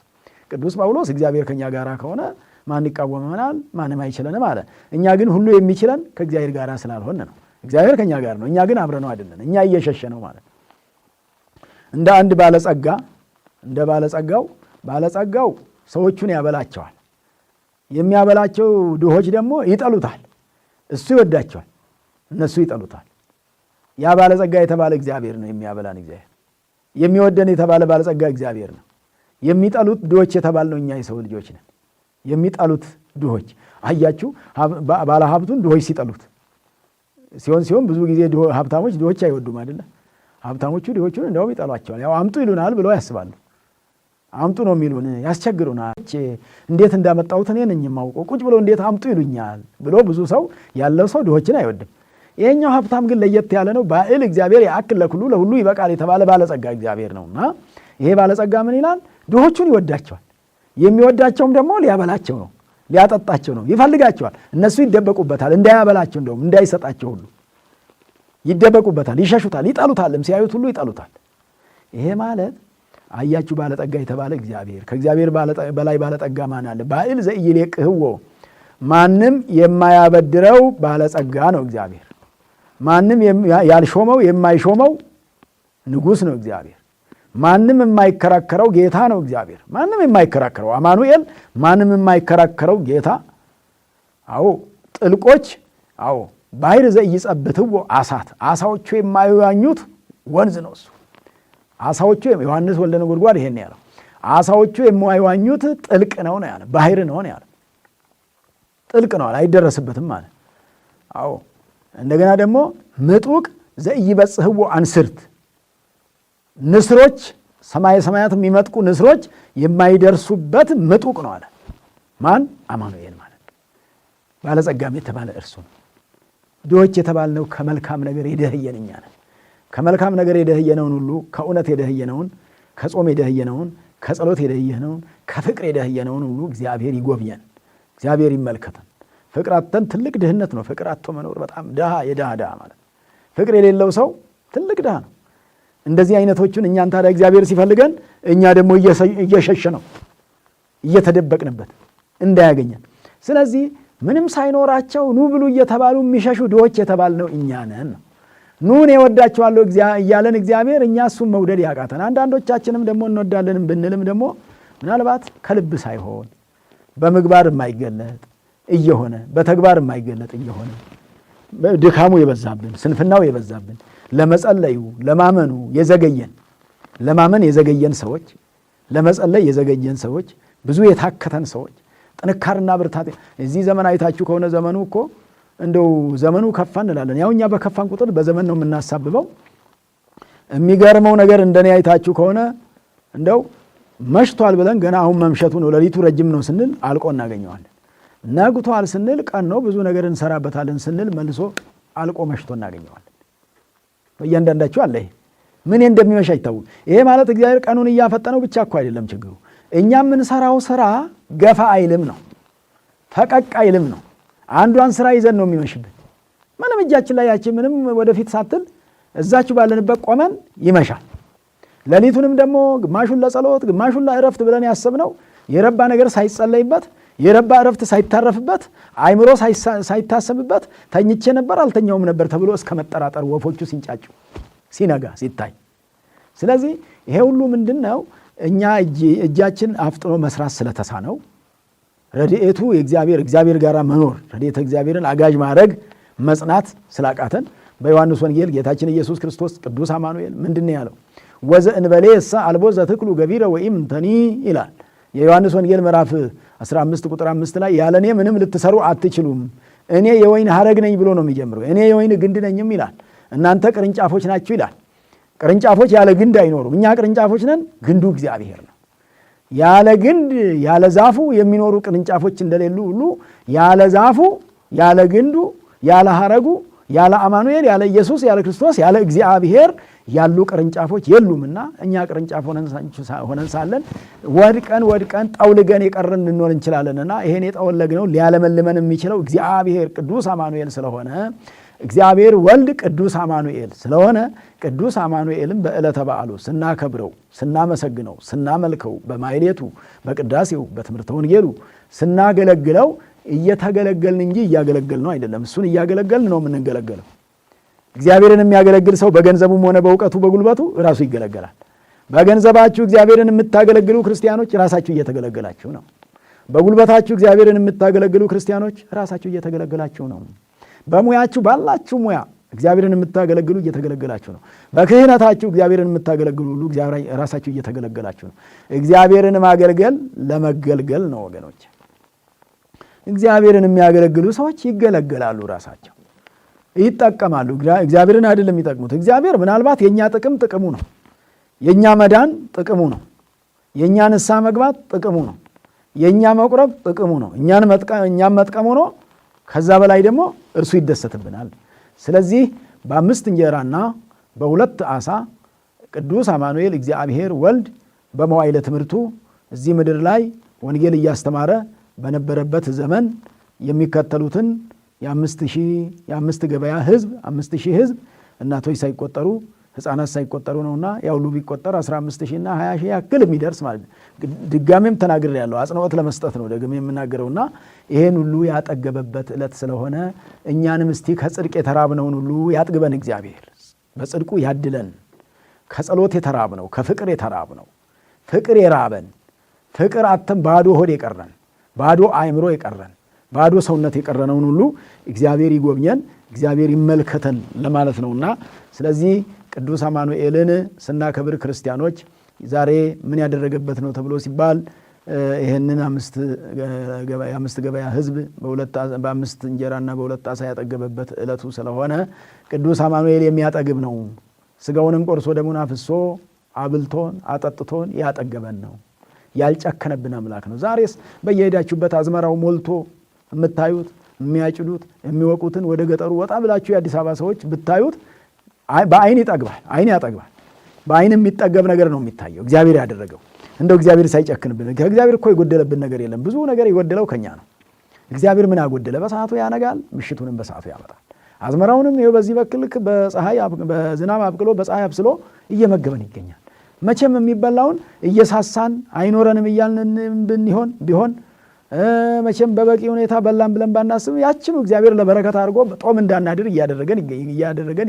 A: ቅዱስ ጳውሎስ እግዚአብሔር ከኛ ጋር ከሆነ ማን ይቃወመናል? ማንም አይችለንም አለ። እኛ ግን ሁሉ የሚችለን ከእግዚአብሔር ጋር ስላልሆነ ነው። እግዚአብሔር ከኛ ጋር ነው፣ እኛ ግን አብረነው አይደለን። እኛ እየሸሸ ነው ማለት። እንደ አንድ ባለጸጋ እንደ ባለጸጋው ሰዎቹን ያበላቸዋል። የሚያበላቸው ድሆች ደግሞ ይጠሉታል። እሱ ይወዳቸዋል፣ እነሱ ይጠሉታል። ያ ባለጸጋ የተባለ እግዚአብሔር ነው የሚያበላን። እግዚአብሔር የሚወደን የተባለ ባለጸጋ እግዚአብሔር ነው። የሚጠሉት ድሆች የተባልነው እኛ የሰው ልጆች ነን። የሚጠሉት ድሆች አያችሁ፣ ባለ ሀብቱን ድሆች ሲጠሉት ሲሆን ብዙ ጊዜ ሀብታሞች ድሆች አይወዱም አይደለ? ሀብታሞቹ ድሆቹን እንደውም ይጠሏቸዋል። ያው አምጡ ይሉናል ብለው ያስባሉ። አምጡ ነው የሚሉን፣ ያስቸግሩናል። እንዴት እንዳመጣሁት እኔ ነኝ የማውቀው፣ ቁጭ ብሎ እንዴት አምጡ ይሉኛል ብሎ ብዙ ሰው ያለው ሰው ድሆችን አይወድም። ይሄኛው ሀብታም ግን ለየት ያለ ነው። ባዕል እግዚአብሔር ያክል ለኩሉ ለሁሉ ይበቃል የተባለ ባለጸጋ እግዚአብሔር ነውና ይሄ ባለጸጋ ምን ይላል? ድሆቹን ይወዳቸዋል። የሚወዳቸውም ደግሞ ሊያበላቸው ነው፣ ሊያጠጣቸው ነው፣ ይፈልጋቸዋል። እነሱ ይደበቁበታል፣ እንዳያበላቸው እንደውም እንዳይሰጣቸው ሁሉ ይደበቁበታል፣ ይሸሹታል፣ ይጠሉታልም። ሲያዩት ሁሉ ይጠሉታል። ይሄ ማለት አያችሁ ባለጠጋ የተባለ እግዚአብሔር። ከእግዚአብሔር በላይ ባለጠጋ ማን አለ? ባዕል ዘኢይሌቅህዎ፣ ማንም የማያበድረው ባለጸጋ ነው እግዚአብሔር። ማንም ያልሾመው የማይሾመው ንጉሥ ነው እግዚአብሔር። ማንም የማይከራከረው ጌታ ነው እግዚአብሔር። ማንም የማይከራከረው አማኑኤል፣ ማንም የማይከራከረው ጌታ። አዎ ጥልቆች፣ አዎ ባሕር ዘኢይጸብትዎ አሳት፣ አሳዎቹ የማይዋኙት ወንዝ ነው እሱ። አሳዎቹ ዮሐንስ ወልደ ነጎድጓድ ይሄን ያለው አሳዎቹ የማይዋኙት ጥልቅ ነው ነው ያለ፣ ባሕር ነው ነው ያለ። ጥልቅ ነው አይደረስበትም ማለት። አዎ እንደገና ደግሞ ምጡቅ ዘኢይበጽሕዎ አንስርት፣ ንስሮች ሰማየ ሰማያት የሚመጥቁ ንስሮች የማይደርሱበት ምጡቅ ነው አለ። ማን? አማኑኤል ማለት ባለጸጋም የተባለ እርሱ ነው። ድሆች የተባልነው ከመልካም ነገር የደህየን እኛ ነን። ከመልካም ነገር የደህየነውን ሁሉ ከእውነት የደህየነውን፣ ከጾም የደህየነውን፣ ከጸሎት የደህየነውን፣ ከፍቅር የደህየነውን ሁሉ እግዚአብሔር ይጎብኘን፣ እግዚአብሔር ይመልከተን። ፍቅር አጥተን ትልቅ ድህነት ነው። ፍቅር አጥቶ መኖር በጣም ድሃ፣ የድሃ ድሃ ማለት። ፍቅር የሌለው ሰው ትልቅ ድሃ ነው። እንደዚህ አይነቶቹን እኛን ታዲያ እግዚአብሔር ሲፈልገን እኛ ደግሞ እየሸሸ ነው እየተደበቅንበት እንዳያገኘን። ስለዚህ ምንም ሳይኖራቸው ኑ ብሉ እየተባሉ የሚሸሹ ድሆች የተባልነው እኛ ነን ነው። ኑን እወዳቸዋለሁ እያለን እግዚአብሔር እኛ እሱን መውደድ ያቃተን። አንዳንዶቻችንም ደግሞ እንወዳለንም ብንልም ደግሞ ምናልባት ከልብ ሳይሆን በምግባር የማይገለጥ እየሆነ በተግባር የማይገለጥ እየሆነ ድካሙ የበዛብን፣ ስንፍናው የበዛብን፣ ለመጸለዩ ለማመኑ ለማመን የዘገየን ሰዎች፣ ለመጸለይ የዘገየን ሰዎች፣ ብዙ የታከተን ሰዎች፣ ጥንካርና ብርታት። እዚህ ዘመን አይታችሁ ከሆነ ዘመኑ እኮ እንደው ዘመኑ ከፋ እንላለን። ያው እኛ በከፋን ቁጥር በዘመን ነው የምናሳብበው። የሚገርመው ነገር እንደኔ አይታችሁ ከሆነ እንደው መሽቷል ብለን ገና አሁን መምሸቱ ነው ሌሊቱ ረጅም ነው ስንል አልቆ እናገኘዋለን። ነግቷል ስንል ቀን ነው ብዙ ነገር እንሰራበታለን ስንል መልሶ አልቆ መሽቶ እናገኘዋለን። በእያንዳንዳችሁ አለ ይሄ። ምን እንደሚመሽ አይታወቅም። ይሄ ማለት እግዚአብሔር ቀኑን እያፈጠነው ብቻ እኮ አይደለም ችግሩ። እኛ የምንሰራው ስራ ገፋ አይልም ነው፣ ፈቀቅ አይልም ነው። አንዷን ስራ ይዘን ነው የሚመሽብን። ምንም እጃችን ላይ ያቺ ምንም ወደፊት ሳትል እዛችሁ ባለንበት ቆመን ይመሻል። ሌሊቱንም ደግሞ ግማሹን ለጸሎት ግማሹን ለእረፍት ብለን ያሰብነው የረባ ነገር ሳይጸለይበት የረባ እረፍት ሳይታረፍበት አይምሮ ሳይታሰብበት ተኝቼ ነበር አልተኛውም ነበር ተብሎ እስከ መጠራጠር ወፎቹ ሲንጫጩ ሲነጋ ሲታይ። ስለዚህ ይሄ ሁሉ ምንድን ነው? እኛ እጃችን አፍጥኖ መስራት ስለተሳነው ረድኤቱ እግዚአብሔር ጋር መኖር ረድኤተ እግዚአብሔርን አጋዥ ማድረግ መጽናት ስላቃተን በዮሐንስ ወንጌል ጌታችን ኢየሱስ ክርስቶስ ቅዱስ አማኑኤል ምንድን ያለው? ወዘእንበሌሰ አልቦ ዘትክሉ ገቢረ ወኢምንተኒ ይላል። የዮሐንስ ወንጌል ምዕራፍ 15 ቁጥር 5 ላይ ያለ እኔ ምንም ልትሰሩ አትችሉም፣ እኔ የወይን ሐረግ ነኝ ብሎ ነው የሚጀምረው። እኔ የወይን ግንድ ነኝም ይላል፣ እናንተ ቅርንጫፎች ናችሁ ይላል። ቅርንጫፎች ያለ ግንድ አይኖሩም። እኛ ቅርንጫፎች ነን፣ ግንዱ እግዚአብሔር ነው። ያለ ግንድ ያለ ዛፉ የሚኖሩ ቅርንጫፎች እንደሌሉ ሁሉ ያለ ዛፉ ያለ ግንዱ ያለ ሐረጉ ያለ አማኑኤል ያለ ኢየሱስ ያለ ክርስቶስ ያለ እግዚአብሔር ያሉ ቅርንጫፎች የሉምና እኛ ቅርንጫፍ ሆነን ሳለን ወድቀን ጠውልገን የቀረን ልንሆን እንችላለንና ይሄን የጠወለግነው ሊያለመልመን የሚችለው እግዚአብሔር ቅዱስ አማኑኤል ስለሆነ እግዚአብሔር ወልድ ቅዱስ አማኑኤል ስለሆነ ቅዱስ አማኑኤልን በዕለተ በዓሉ ስናከብረው ስናመሰግነው ስናመልከው በማይሌቱ በቅዳሴው በትምህርተ ወንጌሉ ስናገለግለው እየተገለገልን እንጂ እያገለገል ነው አይደለም። እሱን እያገለገልን ነው የምንገለገለው። እግዚአብሔርን የሚያገለግል ሰው በገንዘቡም ሆነ በእውቀቱ በጉልበቱ ራሱ ይገለገላል። በገንዘባችሁ እግዚአብሔርን የምታገለግሉ ክርስቲያኖች ራሳችሁ እየተገለገላችሁ ነው። በጉልበታችሁ እግዚአብሔርን የምታገለግሉ ክርስቲያኖች ራሳችሁ እየተገለገላችሁ ነው። በሙያችሁ ባላችሁ ሙያ እግዚአብሔርን የምታገለግሉ እየተገለገላችሁ ነው። በክህነታችሁ እግዚአብሔርን የምታገለግሉ ሁሉ ራሳችሁ እየተገለገላችሁ ነው። እግዚአብሔርን ማገልገል ለመገልገል ነው ወገኖች። እግዚአብሔርን የሚያገለግሉ ሰዎች ይገለገላሉ፣ ራሳቸው ይጠቀማሉ። እግዚአብሔርን አይደለም የሚጠቅሙት። እግዚአብሔር ምናልባት የኛ ጥቅሙ ነው፣ የኛ መዳን ጥቅሙ ነው፣ የኛ ንስሐ መግባት ጥቅሙ ነው፣ የኛ መቁረብ ጥቅሙ ነው፣ እኛም መጥቀሙ ነው። ከዛ በላይ ደግሞ እርሱ ይደሰትብናል። ስለዚህ በ5 እንጀራና በ2 ዓሣ ቅዱስ አማኑኤል እግዚአብሔር ወልድ በመዋዕለ ትምህርቱ እዚህ ምድር ላይ ወንጌል እያስተማረ በነበረበት ዘመን የሚከተሉትን የአምስት ገበያ ህዝብ 5000 ህዝብ እናቶች ሳይቆጠሩ ሕፃናት ሳይቆጠሩ ነውና ያው ሁሉ ቢቆጠር 15000 እና 20000 ያክል የሚደርስ ማለት ነው። ድጋሜም ተናግሬ ያለው አጽንኦት ለመስጠት ነው ደግሜ የምናገረውና ይሄን ሁሉ ያጠገበበት ዕለት ስለሆነ እኛንም እስቲ ከጽድቅ የተራብነውን ሁሉ ያጥግበን እግዚአብሔር፣ በጽድቁ ያድለን። ከጸሎት የተራብነው ከፍቅር የተራብነው ፍቅር የራበን ፍቅር አተን ባዶ ሆድ የቀረን ባዶ አእምሮ የቀረን ባዶ ሰውነት የቀረነውን ሁሉ እግዚአብሔር ይጎብኘን፣ እግዚአብሔር ይመልከተን ለማለት ነውና ስለዚህ ቅዱስ አማኑኤልን ስናከብር ክርስቲያኖች ዛሬ ምን ያደረገበት ነው ተብሎ ሲባል ይህንን 5 ገበያ ህዝብ በ5 እንጀራና በ2 ዓሣ ያጠገበበት ዕለቱ ስለሆነ ቅዱስ አማኑኤል የሚያጠግብ ነው። ስጋውንም ቆርሶ ደሙን አፍሶ አብልቶን አጠጥቶን ያጠገበን ነው። ያልጨከነብን አምላክ ነው። ዛሬስ በየሄዳችሁበት አዝመራው ሞልቶ የምታዩት የሚያጭዱት የሚወቁትን ወደ ገጠሩ ወጣ ብላችሁ የአዲስ አበባ ሰዎች ብታዩት በአይን ይጠግባል፣ አይን ያጠግባል። በአይን የሚጠገብ ነገር ነው የሚታየው እግዚአብሔር ያደረገው። እንደው እግዚአብሔር ሳይጨክንብን። ከእግዚአብሔር እኮ የጎደለብን ነገር የለም። ብዙ ነገር የጎደለው ከኛ ነው። እግዚአብሔር ምን አጎደለ? በሰዓቱ ያነጋል፣ ምሽቱንም በሰዓቱ ያመጣል። አዝመራውንም ይኸው በዚህ በክልክ በዝናብ አብቅሎ በፀሐይ አብስሎ እየመገበን ይገኛል። መቼም የሚበላውን እየሳሳን አይኖረንም እያልን ቢሆን መቼም በበቂ ሁኔታ በላን ብለን ባናስብ ያችኑ እግዚአብሔር ለበረከት አድርጎ ጦም እንዳናድር እያደረገን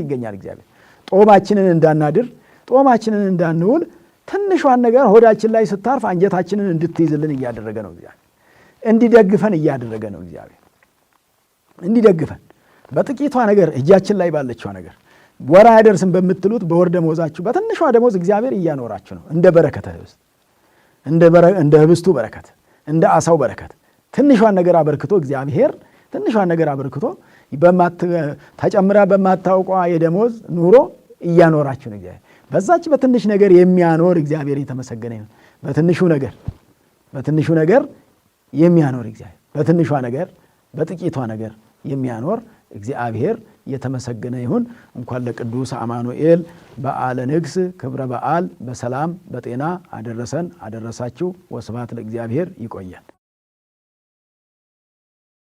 A: ይገኛል። እግዚአብሔር ጦማችንን እንዳናድር ጦማችንን እንዳንውል ትንሿን ነገር ሆዳችን ላይ ስታርፍ አንጀታችንን እንድትይዝልን እያደረገ ነው እግዚአብሔር። እንዲደግፈን እያደረገ ነው እግዚአብሔር። እንዲደግፈን በጥቂቷ ነገር እጃችን ላይ ባለችዋ ነገር ወር አይደርስም በምትሉት በወር ደሞዛችሁ በትንሿ ደሞዝ እግዚአብሔር እያኖራችሁ ነው። እንደ በረከተ ህብስት እንደ ህብስቱ በረከት እንደ ዓሣው በረከት ትንሿን ነገር አበርክቶ እግዚአብሔር ትንሿን ነገር አበርክቶ ተጨምራ በማታውቋ የደሞዝ ኑሮ እያኖራችሁ ነው እግዚአብሔር። በዛች በትንሽ ነገር የሚያኖር እግዚአብሔር የተመሰገነ ነው። በትንሹ ነገር የሚያኖር እግዚአብሔር በትንሿ ነገር በጥቂቷ ነገር የሚያኖር እግዚአብሔር የተመሰገነ ይሁን። እንኳን ለቅዱስ አማኑኤል በዓለ ንግሥ ክብረ በዓል በሰላም በጤና አደረሰን አደረሳችሁ። ወስብሐት ለእግዚአብሔር። ይቆያል።